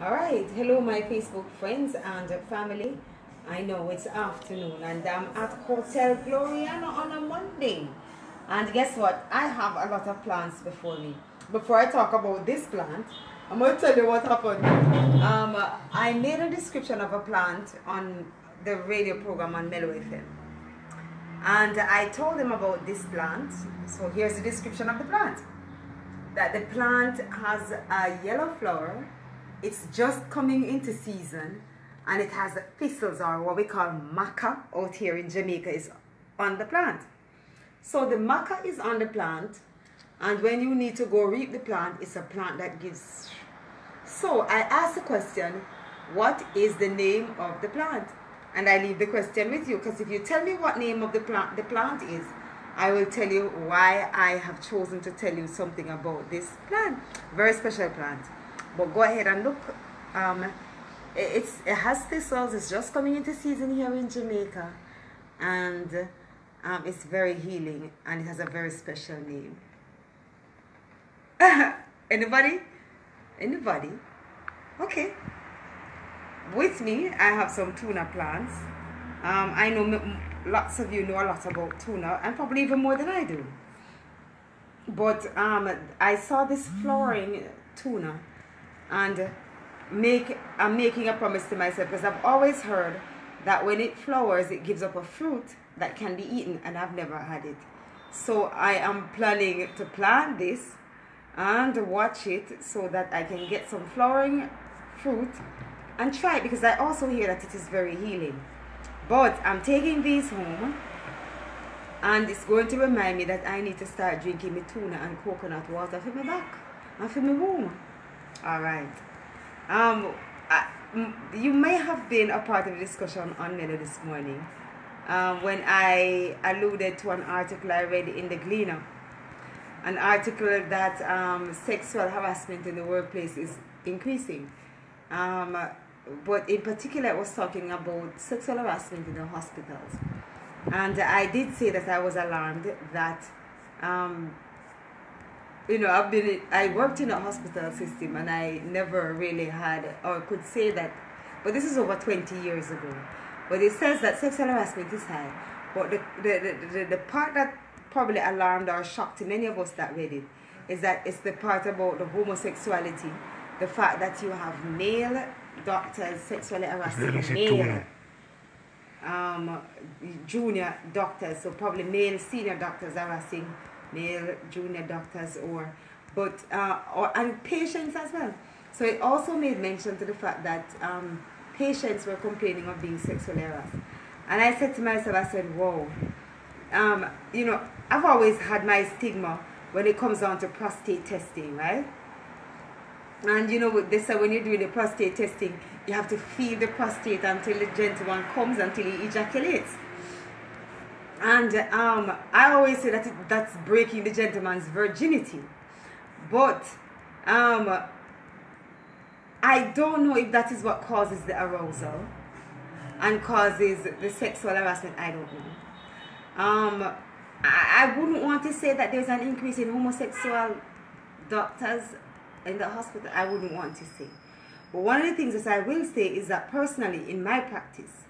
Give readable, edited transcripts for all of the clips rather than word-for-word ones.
Alright, hello my Facebook friends and family. I know it's afternoon and I'm at Hotel Gloriana on a Monday. And guess what? I have a lot of plans before me. Before I talk about this plant, I'm going to tell you what happened. I made a description of a plant on the radio program on Mellow FM. And I told them about this plant. So here's the description of the plant. That the plant has a yellow flower. It's just coming into season, and it has thistles, or what we call maca out here in Jamaica, is on the plant. So the maca is on the plant, and when you need to go reap the plant, it's a plant that gives. So I asked the question, what is the name of the plant? And I leave the question with you, because if you tell me what name of the plant is, I will tell you why I have chosen to tell you something about this plant. Very special plant. But go ahead and look. It has thistles. It's just coming into season here in Jamaica, and it's very healing, and it has a very special name. Anybody? Anybody? Okay. With me, I have some tuna plants. I know lots of you know a lot about tuna, and probably even more than I do. But I saw this flowering tuna. And I'm making a promise to myself, because I've always heard that when it flowers, it gives up a fruit that can be eaten, and I've never had it. So I am planning to plant this and watch it so that I can get some flowering fruit and try it, because I also hear that it is very healing. But I'm taking these home, and it's going to remind me that I need to start drinking my tuna and coconut water for my back and for my womb. All right. You may have been a part of the discussion on Mellow this morning when I alluded to an article I read in the Gleaner, an article that sexual harassment in the workplace is increasing. But in particular, it was talking about sexual harassment in the hospitals. And I did say that I was alarmed that you know, I worked in a hospital system, and I never really had, or could say that, but this is over 20 years ago. But it says that sexual harassment is high. But the part that probably alarmed or shocked many of us that read it is that it's the part about the homosexuality, the fact that you have male doctors sexually harassing male junior doctors, so probably male senior doctors harassing male junior doctors, and patients as well. So it also made mention to the fact that patients were complaining of being sexually harassed. And I said to myself, I said, whoa, you know, I've always had my stigma when it comes down to prostate testing, right? And you know, they say when you're doing the prostate testing, you have to feel the prostate until the gentleman comes, until he ejaculates. And I always say that that's breaking the gentleman's virginity. But I don't know if that is what causes the arousal and causes the sexual harassment. I don't know. I wouldn't want to say that there's an increase in homosexual doctors in the hospital. I wouldn't want to say. But one of the things that I will say is that personally, in my practice,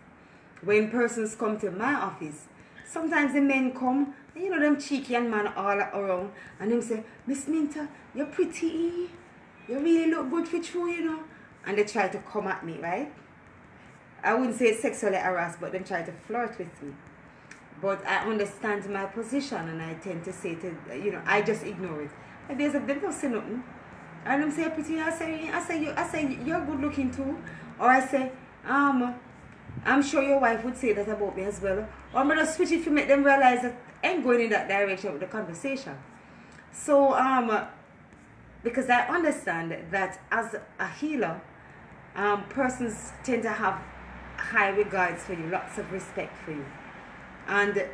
when persons come to my office, sometimes the men come, and you know them cheeky and man all around, and them say, Miss Minto, you're pretty, you really look good for true, you know. And they try to come at me, right? I wouldn't say sexually harassed, but they try to flirt with me. But I understand my position, and I tend to say to, you know, I just ignore it. And they don't say nothing. And them say, pretty, I say, you're good looking too. Or I say, I'm sure your wife would say that about me as well. Or I'm going to switch it to make them realize that I ain't going in that direction with the conversation. So, because I understand that as a healer, persons tend to have high regards for you, lots of respect for you. And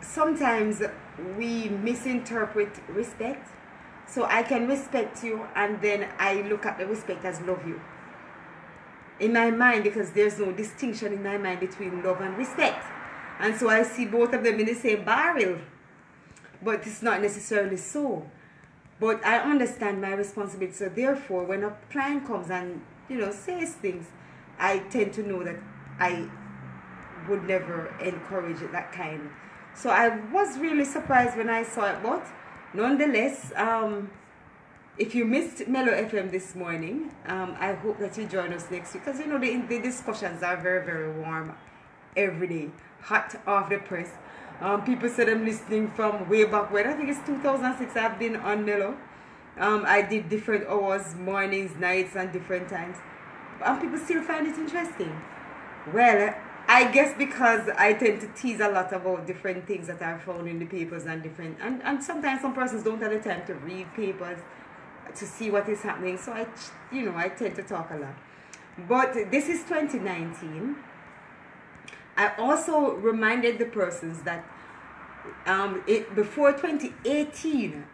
sometimes we misinterpret respect. So I can respect you, and then I look at the respect as love you. In my mind, because there's no distinction in my mind between love and respect. And so I see both of them in the same barrel. But it's not necessarily so. But I understand my responsibility. So therefore, when a client comes and says things, I tend to know that I would never encourage that kind. So I was really surprised when I saw it, but nonetheless, if you missed Mellow FM this morning, I hope that you join us next week, because the discussions are very, very warm every day, hot off the press. People said I'm listening from way back when. I think it's 2006 I've been on Mellow. I did different hours, mornings, nights, and different times. And people still find it interesting. Well, I guess because I tend to tease a lot about different things that are found in the papers and sometimes some persons don't have the time to read papers to see what is happening. So I tend to talk a lot. But this is 2019. I also reminded the persons that before 2018,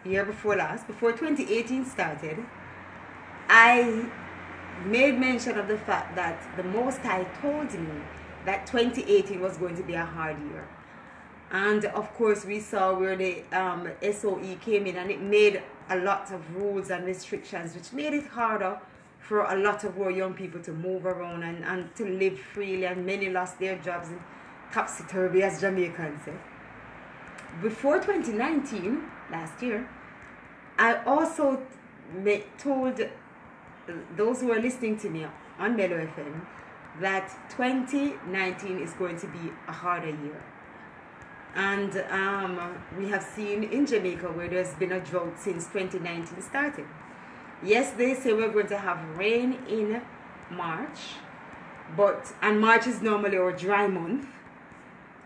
year before last, before 2018 started, I made mention of the fact that the Most High told me that 2018 was going to be a hard year. And of course we saw where the SOE came in, and it made a lot of rules and restrictions, which made it harder for a lot of our young people to move around and to live freely, and many lost their jobs in topsy-turvy, as Jamaicans say. Before 2019, last year, I also told those who are listening to me on Mellow FM that 2019 is going to be a harder year. And we have seen in Jamaica where there's been a drought since 2019 started. Yes, they say we're going to have rain in March, and March is normally our dry month,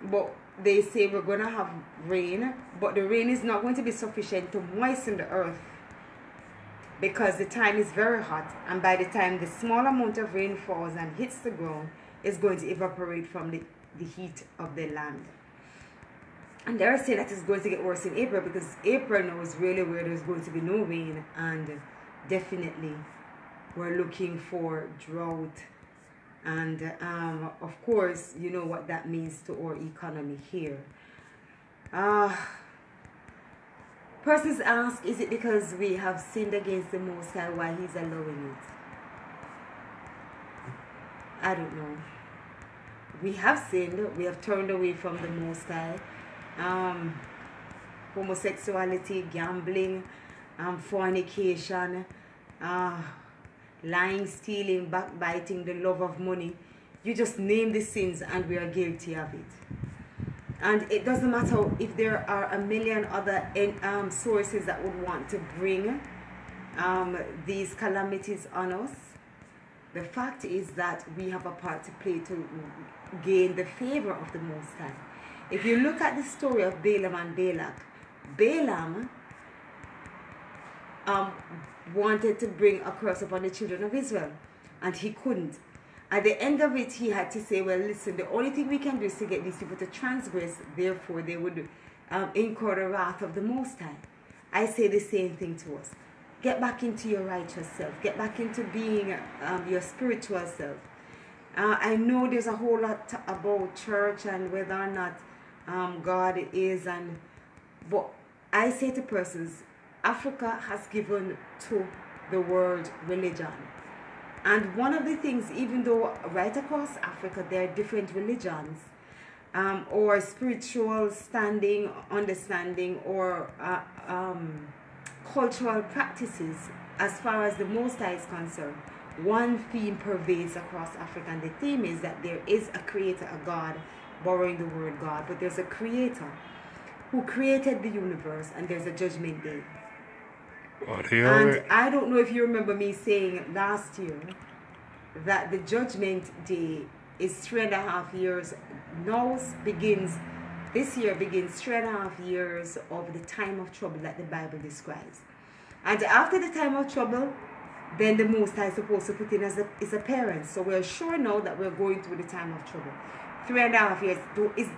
but they say we're going to have rain, but the rain is not going to be sufficient to moisten the earth, because the time is very hot, and by the time the small amount of rain falls and hits the ground, it's going to evaporate from the heat of the land. And they're saying that it's going to get worse in April, because April now is really where there's going to be no rain, and definitely we're looking for drought. And of course, you know what that means to our economy here. Persons ask, is it because we have sinned against the Most High why He's allowing it? I don't know. We have sinned. We have turned away from the Most High. Homosexuality, gambling, fornication, lying, stealing, backbiting, the love of money. You just name the sins and we are guilty of it. And it doesn't matter if there are a million other sources that would want to bring these calamities on us. The fact is that we have a part to play to gain the favor of the Most High. If you look at the story of Balaam and Balak, Balaam wanted to bring a curse upon the children of Israel, and he couldn't. At the end of it, he had to say, well, listen, the only thing we can do is to get these people to transgress, therefore they would incur the wrath of the Most High. I say the same thing to us. Get back into your righteous self. Get back into being your spiritual self. I know there's a whole lot about church and whether or not God is, but I say to persons, Africa has given to the world religion. And one of the things, even though right across Africa there are different religions, or spiritual standing, understanding, or cultural practices, as far as the Most High is concerned, one theme pervades across Africa, and the theme is that there is a creator, a God, borrowing the word God, but there's a creator who created the universe, and there's a judgment day. And I don't know if you remember me saying last year that the judgment day is 3.5 years. This year begins 3.5 years of the time of trouble that the Bible describes. And after the time of trouble, then the Most High is supposed to put in as his appearance. So we're sure now that we're going through the time of trouble. 3.5 years.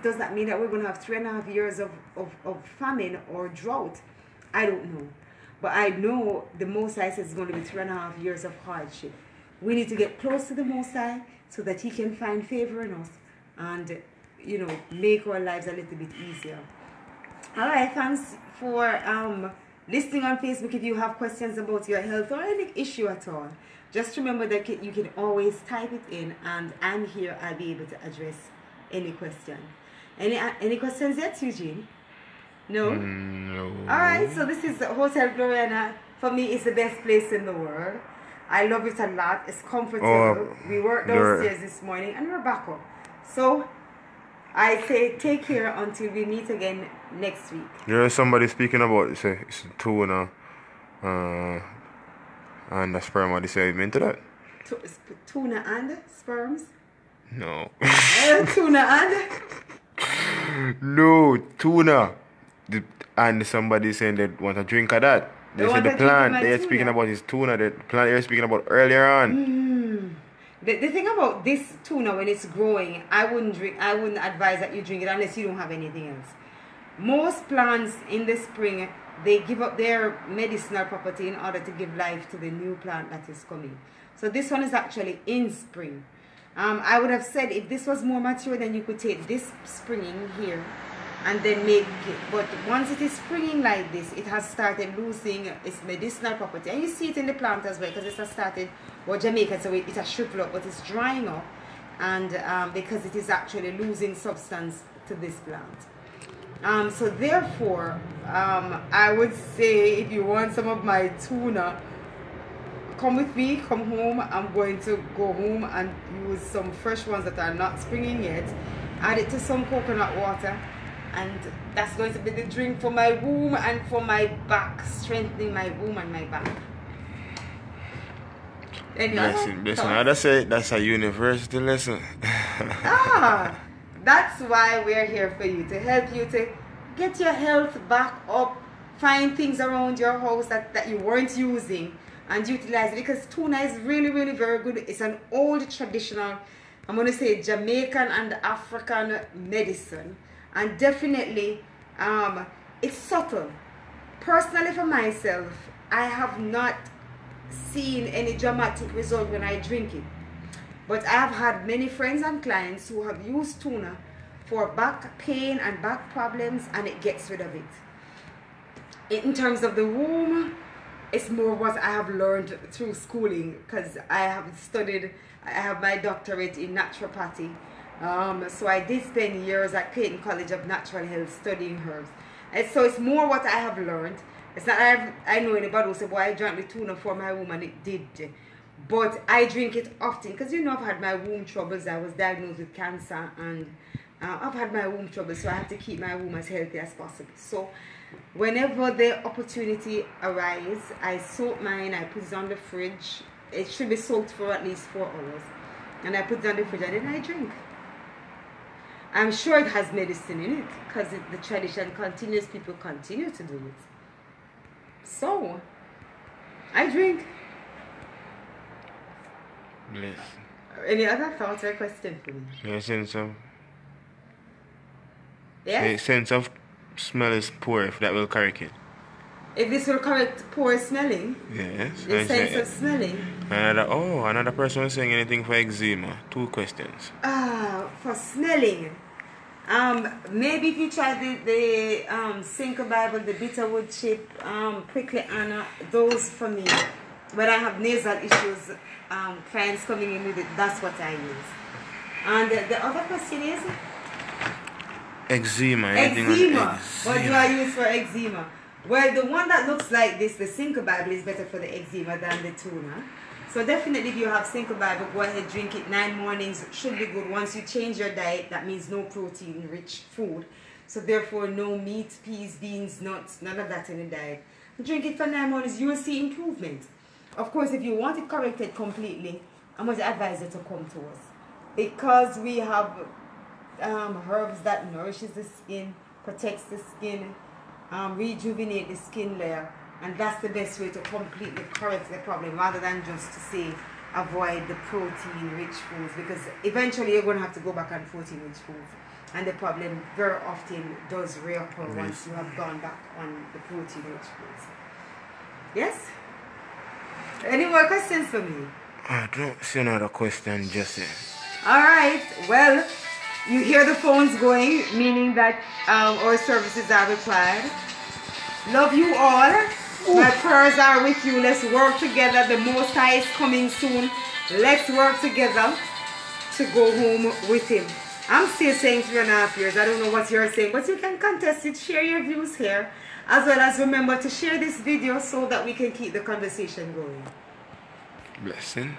Does that mean that we're going to have 3.5 years of famine or drought? I don't know. But I know the Most High says it's going to be 3.5 years of hardship. We need to get close to the Most High so that He can find favor in us and, make our lives a little bit easier. All right, thanks for listening on Facebook, if you have questions about your health or any issue at all, just remember that you can always type it in, and I'm here. I'll be able to address any question. Any questions yet, Eugene? No? No. Alright, so this is Hotel Gloriana. For me, it's the best place in the world. I love it a lot. It's comfortable. We worked downstairs this morning and we're back up. So, I say take care until we meet again next week. There's somebody speaking about it's tuna and the sperm. What they say into that? Tuna and sperms? No. Tuna and? No, tuna. And somebody saying they want a drink of that. They said the plant they're speaking about is tuna. The plant they're speaking about earlier on. The thing about this tuna, when it's growing, I wouldn't advise that you drink it unless you don't have anything else. Most plants in the spring, they give up their medicinal property in order to give life to the new plant that is coming. So this one is actually in spring. I would have said if this was more mature, then you could take this springing here and then make it. But once it is springing like this, it has started losing its medicinal property. And you see it in the plant as well, because it has started, Jamaica, so it has shriveled up, but it's drying up. And because it is actually losing substance to this plant. So therefore, I would say if you want some of my tuna, come with me, come home. I'm going to go home and use some fresh ones that are not springing yet. Add it to some coconut water. And that's going to be the drink for my womb and for my back, strengthening my womb and my back. Listen, that's a university lesson. That's why we're here for you, to help you to get your health back up, find things around your house that you weren't using and utilize it, because tuna is really, really very good. It's an old traditional, I'm going to say Jamaican and African medicine. And definitely, it's subtle. Personally for myself, I have not seen any dramatic result when I drink it. But I have had many friends and clients who have used tuna for back pain and back problems, and it gets rid of it. In terms of the womb, it's more what I have learned through schooling, because I have my doctorate in naturopathy. So I did spend years at Clayton College of Natural Health studying herbs. And so it's more what I have learned. It's not I know anybody who said, boy, I drank the tuna for my womb, and it did. But I drink it often because, you know, I've had my womb troubles. I was diagnosed with cancer, and I've had my womb troubles, so I have to keep my womb as healthy as possible. So whenever the opportunity arises, I soak mine, I put it on the fridge. It should be soaked for at least 4 hours. And I put it on the fridge and then I drink. I'm sure it has medicine in it because the tradition continues. People continue to do it. So, I drink. Yes. Any other thoughts or question for me? Your sense of... Yes? The sense of smell is poor, if that will correct it. If this will correct poor smelling? Yes. The sense of smelling? Another person was saying anything for eczema. 2 questions. For smelling. Maybe if you try the Cinco Bible, the bitterwood chip, prickly Anna, those for me. When I have nasal issues, clients coming in with it, that's what I use. And the other question is? Eczema. Eczema. What do I use for eczema? Well, the one that looks like this, the Cinco Bible, is better for the eczema than the tuna. So definitely if you have Cinco Bible, go ahead, drink it 9 mornings. Should be good. Once you change your diet, that means no protein-rich food. So therefore, no meat, peas, beans, nuts, none of that in the diet. Drink it for 9 mornings, you will see improvement. Of course, if you want it corrected completely, I'm going to advise you to come to us. Because we have herbs that nourishes the skin, protects the skin, rejuvenate the skin layer, and that's the best way to completely correct the problem, rather than just to say avoid the protein-rich foods, because eventually you're going to have to go back on protein-rich foods, and the problem very often does reoccur once you have gone back on the protein-rich foods. Yes? Any more questions for me? I don't see another question just yet. Alright, well, you hear the phones going, meaning that our services are required. Love you all. My prayers are with you. Let's work together. The Most High is coming soon. Let's work together to go home with him. I'm still saying 3.5 years. I don't know what you're saying, but you can contest it. Share your views here, as well as remember to share this video so that we can keep the conversation going. Blessing.